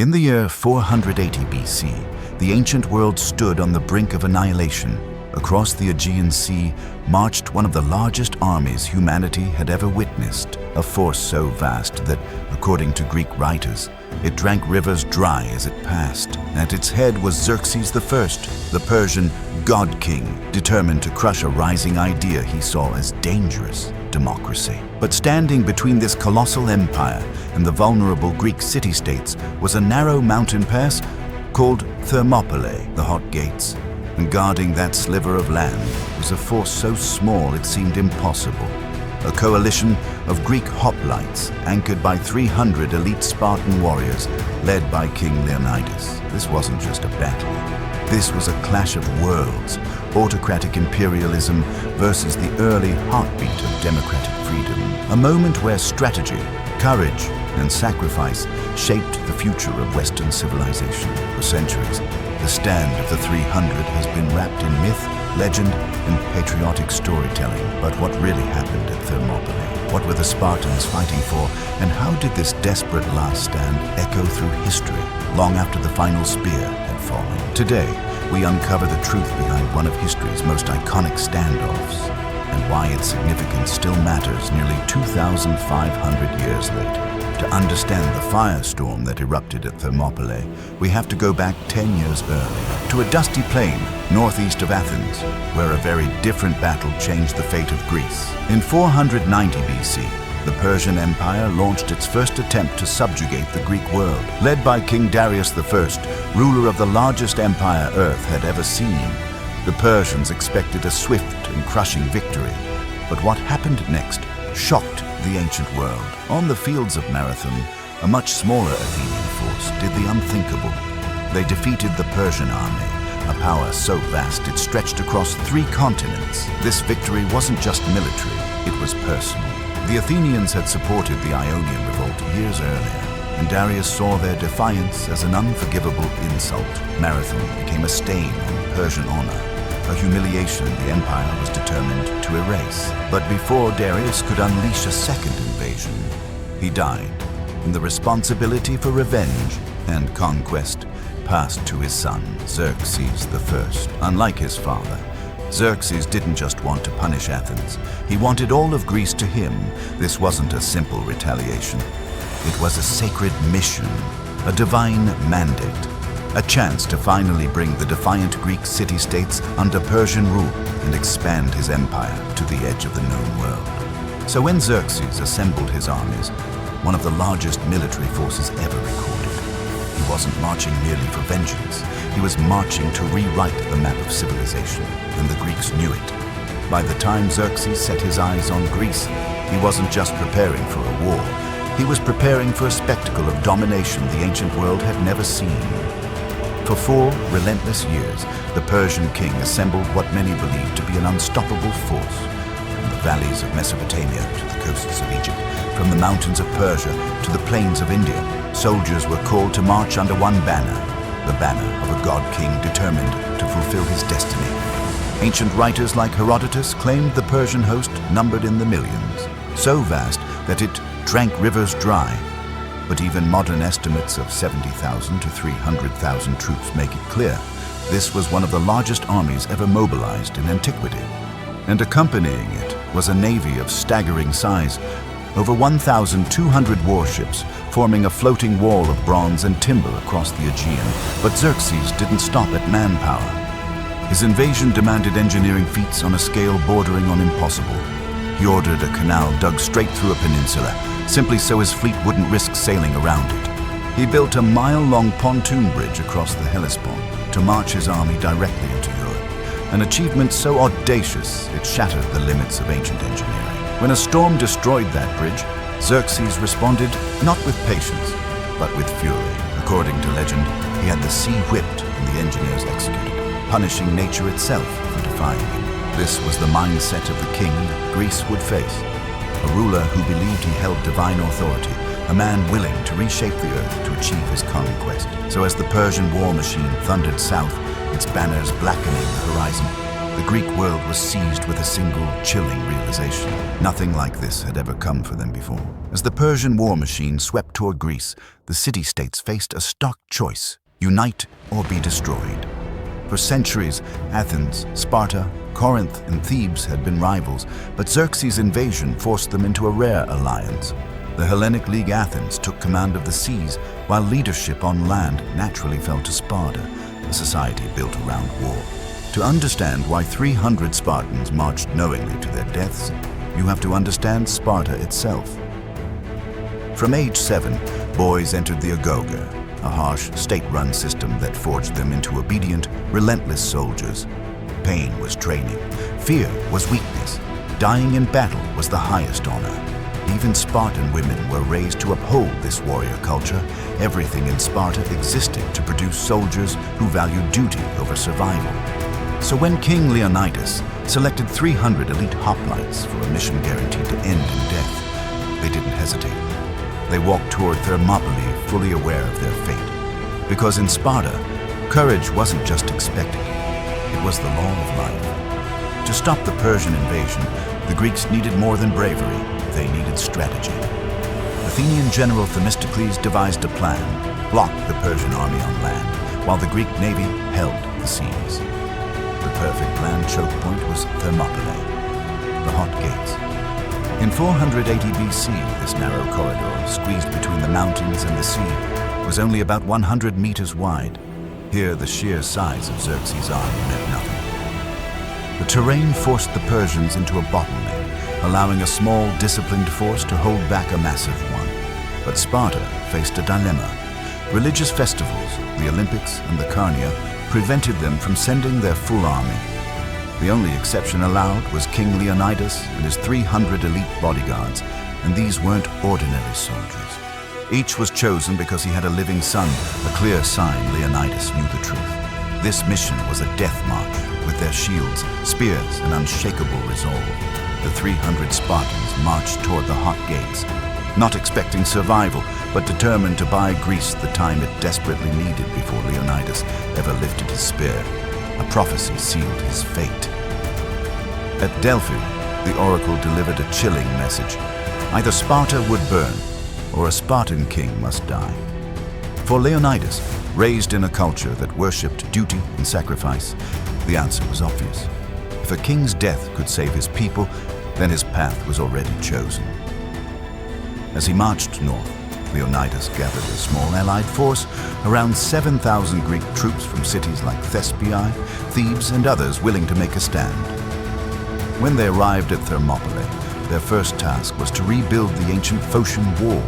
In the year 480 BC, the ancient world stood on the brink of annihilation. Across the Aegean Sea marched one of the largest armies humanity had ever witnessed, a force so vast that, according to Greek writers, it drank rivers dry as it passed. At its head was Xerxes I, the Persian god king, determined to crush a rising idea he saw as dangerous: democracy. But standing between this colossal empire and the vulnerable Greek city-states was a narrow mountain pass called Thermopylae, the Hot Gates. And guarding that sliver of land was a force so small it seemed impossible. A coalition of Greek hoplites anchored by 300 elite Spartan warriors led by King Leonidas. This wasn't just a battle. This was a clash of worlds, autocratic imperialism versus the early heartbeat of democratic freedom. A moment where strategy, courage, and sacrifice shaped the future of Western civilization. For centuries, the stand of the 300 has been wrapped in myth, legend, and patriotic storytelling. But what really happened at Thermopylae? What were the Spartans fighting for? And how did this desperate last stand echo through history long after the final spear had fallen? Today, we uncover the truth behind one of history's most iconic standoffs and why its significance still matters nearly 2,500 years later. To understand the firestorm that erupted at Thermopylae, we have to go back 10 years earlier, to a dusty plain northeast of Athens, where a very different battle changed the fate of Greece. In 490 BC, the Persian Empire launched its first attempt to subjugate the Greek world. Led by King Darius I, ruler of the largest empire Earth had ever seen, the Persians expected a swift and crushing victory. But what happened next shocked the ancient world. On the fields of Marathon, a much smaller Athenian force did the unthinkable. They defeated the Persian army, a power so vast it stretched across 3 continents. This victory wasn't just military, it was personal. The Athenians had supported the Ionian revolt years earlier, and Darius saw their defiance as an unforgivable insult. Marathon became a stain on Persian honor, a humiliation the empire was determined to erase. But before Darius could unleash a second invasion, he died, and the responsibility for revenge and conquest passed to his son, Xerxes I. Unlike his father, Xerxes didn't just want to punish Athens. He wanted all of Greece to him. This wasn't a simple retaliation. It was a sacred mission, a divine mandate. A chance to finally bring the defiant Greek city-states under Persian rule and expand his empire to the edge of the known world. So when Xerxes assembled his armies, one of the largest military forces ever recorded, he wasn't marching merely for vengeance. He was marching to rewrite the map of civilization, and the Greeks knew it. By the time Xerxes set his eyes on Greece, he wasn't just preparing for a war. He was preparing for a spectacle of domination the ancient world had never seen. For 4 relentless years, the Persian king assembled what many believed to be an unstoppable force. From the valleys of Mesopotamia to the coasts of Egypt, from the mountains of Persia to the plains of India, soldiers were called to march under one banner, the banner of a god king determined to fulfill his destiny. Ancient writers like Herodotus claimed the Persian host numbered in the millions, so vast that it drank rivers dry. But even modern estimates of 70,000 to 300,000 troops make it clear this was one of the largest armies ever mobilized in antiquity. And accompanying it was a navy of staggering size, over 1,200 warships forming a floating wall of bronze and timber across the Aegean. But Xerxes didn't stop at manpower. His invasion demanded engineering feats on a scale bordering on impossible. He ordered a canal dug straight through a peninsula, simply so his fleet wouldn't risk sailing around it. He built a mile-long pontoon bridge across the Hellespont to march his army directly into Europe, an achievement so audacious it shattered the limits of ancient engineering. When a storm destroyed that bridge, Xerxes responded not with patience, but with fury. According to legend, he had the sea whipped and the engineers executed, punishing nature itself for defying him. This was the mindset of the king Greece would face. A ruler who believed he held divine authority, a man willing to reshape the earth to achieve his conquest. So as the Persian war machine thundered south, its banners blackening the horizon, the Greek world was seized with a single, chilling realization. Nothing like this had ever come for them before. As the Persian war machine swept toward Greece, the city-states faced a stark choice: unite or be destroyed. For centuries, Athens, Sparta, Corinth, and Thebes had been rivals, but Xerxes' invasion forced them into a rare alliance. The Hellenic League Athens took command of the seas, while leadership on land naturally fell to Sparta, a society built around war. To understand why 300 Spartans marched knowingly to their deaths, you have to understand Sparta itself. From age 7, boys entered the Agoge, a harsh, state-run system that forged them into obedient, relentless soldiers. Pain was training. Fear was weakness. Dying in battle was the highest honor. Even Spartan women were raised to uphold this warrior culture. Everything in Sparta existed to produce soldiers who valued duty over survival. So when King Leonidas selected 300 elite hoplites for a mission guaranteed to end in death, they didn't hesitate. They walked toward Thermopylae, fully aware of their fate. Because in Sparta, courage wasn't just expected, it was the law of life. To stop the Persian invasion, the Greeks needed more than bravery, they needed strategy. Athenian general Themistocles devised a plan: block the Persian army on land, while the Greek navy held the seas. The perfect land choke point was Thermopylae, the hot gates. In 480 BC, this narrow corridor, squeezed between the mountains and the sea, was only about 100 meters wide. Here, the sheer size of Xerxes' army meant nothing. The terrain forced the Persians into a bottleneck, allowing a small, disciplined force to hold back a massive one. But Sparta faced a dilemma. Religious festivals, the Olympics and the Carnia, prevented them from sending their full army. The only exception allowed was King Leonidas and his 300 elite bodyguards, and these weren't ordinary soldiers. Each was chosen because he had a living son, a clear sign Leonidas knew the truth. This mission was a death march, with their shields, spears, and unshakable resolve. The 300 Spartans marched toward the hot gates, not expecting survival, but determined to buy Greece the time it desperately needed before Leonidas ever lifted his spear. A prophecy sealed his fate. At Delphi, the oracle delivered a chilling message. Either Sparta would burn, or a Spartan king must die. For Leonidas, raised in a culture that worshipped duty and sacrifice, the answer was obvious. If a king's death could save his people, then his path was already chosen. As he marched north, Leonidas gathered a small allied force, around 7,000 Greek troops from cities like Thespiae, Thebes, and others willing to make a stand. When they arrived at Thermopylae, their first task was to rebuild the ancient Phocian Wall,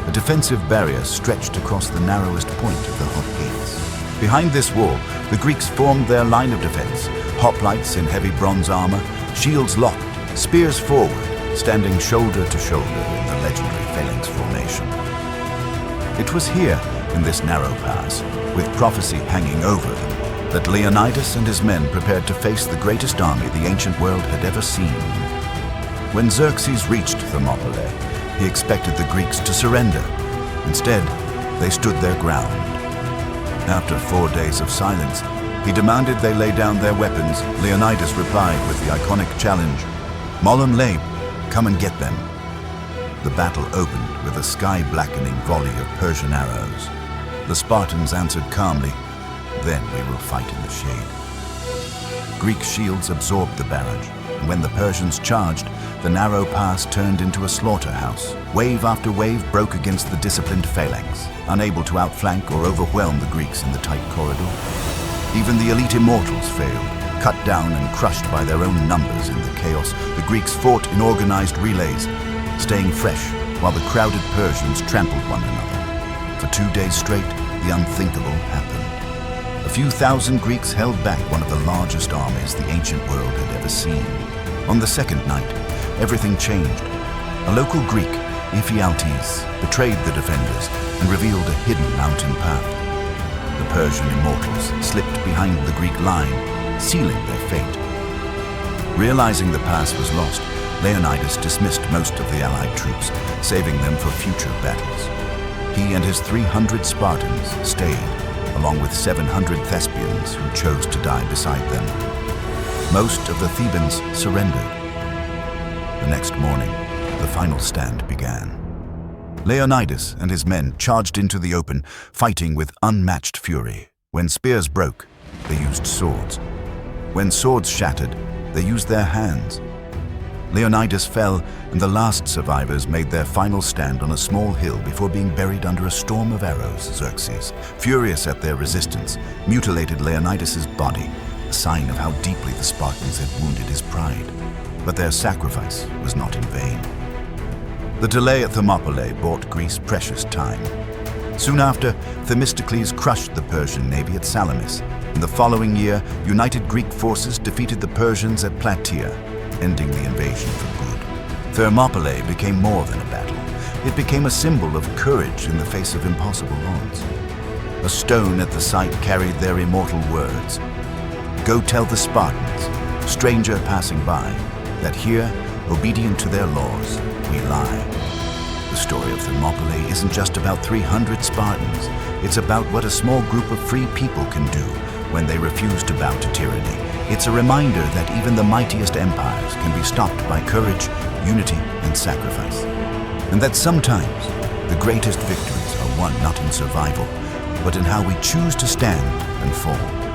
a defensive barrier stretched across the narrowest point of the hot gates. Behind this wall, the Greeks formed their line of defense, hoplites in heavy bronze armor, shields locked, spears forward, standing shoulder to shoulder in the legendary phalanx formation. It was here, in this narrow pass, with prophecy hanging over them, that Leonidas and his men prepared to face the greatest army the ancient world had ever seen. When Xerxes reached Thermopylae, he expected the Greeks to surrender. Instead, they stood their ground. After 4 days of silence, he demanded they lay down their weapons. Leonidas replied with the iconic challenge, "Mollem Lebe, come and get them." The battle opened with a sky-blackening volley of Persian arrows. The Spartans answered calmly, "Then we will fight in the shade." Greek shields absorbed the barrage, and when the Persians charged, the narrow pass turned into a slaughterhouse. Wave after wave broke against the disciplined phalanx, unable to outflank or overwhelm the Greeks in the tight corridor. Even the elite immortals failed. Cut down and crushed by their own numbers in the chaos, the Greeks fought in organized relays, staying fresh while the crowded Persians trampled one another. For 2 days straight, the unthinkable happened. A few thousand Greeks held back one of the largest armies the ancient world had ever seen. On the second night, everything changed. A local Greek, Ephialtes, betrayed the defenders and revealed a hidden mountain path. The Persian immortals slipped behind the Greek line, sealing their fate. Realizing the pass was lost, Leonidas dismissed most of the allied troops, saving them for future battles. He and his 300 Spartans stayed, along with 700 Thespians who chose to die beside them. Most of the Thebans surrendered. The next morning, the final stand began. Leonidas and his men charged into the open, fighting with unmatched fury. When spears broke, they used swords. When swords shattered, they used their hands. Leonidas fell, and the last survivors made their final stand on a small hill before being buried under a storm of arrows. Xerxes, furious at their resistance, mutilated Leonidas's body, a sign of how deeply the Spartans had wounded his pride. But their sacrifice was not in vain. The delay at Thermopylae bought Greece precious time. Soon after, Themistocles crushed the Persian navy at Salamis. In the following year, united Greek forces defeated the Persians at Plataea, ending the invasion for good. Thermopylae became more than a battle. It became a symbol of courage in the face of impossible odds. A stone at the site carried their immortal words: "Go tell the Spartans, stranger passing by, that here, obedient to their laws, we lie." The story of Thermopylae isn't just about 300 Spartans. It's about what a small group of free people can do when they refuse to bow to tyranny. It's a reminder that even the mightiest empires can be stopped by courage, unity, and sacrifice. And that sometimes the greatest victories are won not in survival, but in how we choose to stand and fall.